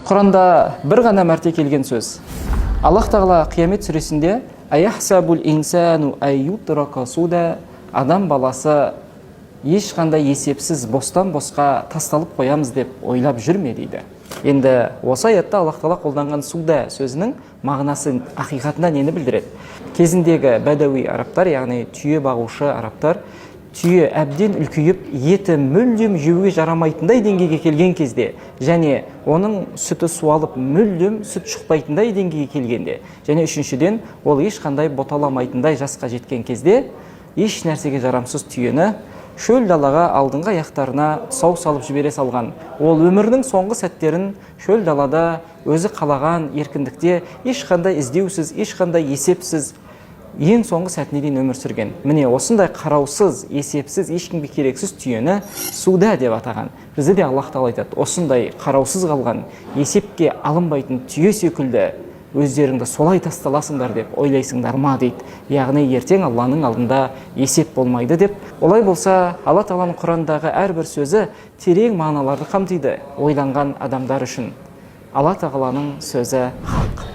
Құранда бір ғана мәрте келген сөз. Аллах Тағала Қиямет сүресінде «Аяхсабул инсану айютрака суда» адам баласы ешқандай есепсіз бостан босқа тасталып қоямыз деп ойлап жүрме дейді. Енді осы аятта Аллах Тағала қолданған суда сөзінің мағынасы ақиқатында нені білдіреді? Кезіндегі бәдәуи арабтар, яғни түйе бағушы арабтар, түйе әбден үлкейіп, еті мүлдем жеуге жарамайтындай деңгейге келген кезде, және оның сүті суалып мүлдем сүт шықпайтындай деңгейге келгенде, және үшіншіден ол ешқандай боталамайтындай жасқа жеткен кезде, еш нәрсеге жарамсыз түйені шөл далаға алдыңғы аяқтарына тұсау салып жібере салған. Ол өмірінің соңғы сәттерін шөл далада өзі қалаған еркіндікте ешқандай іздеусіз, ешқандай есепсіз, ең соңғы сәтіне дейін өмір сүрген. Міне осындай қараусыз, есепсіз, ешкімге керексіз түйені суда деп атаған. Бізде де Аллах Тағала айтады, осындай қараусыз қалған, есепке алынбайтын түйе секілді өздеріңді солай тасталасыңдар деп ойлайсыңдар ма дейді. Яғни ертең Алланың алдында есеп болмайды деп. Олай болса, Алла Тағаланың Құрандағы әрбір сөзі терең мағыналарды қамтиды ойланған адамдар үшін. Алла Тағаланың сөзі хақ.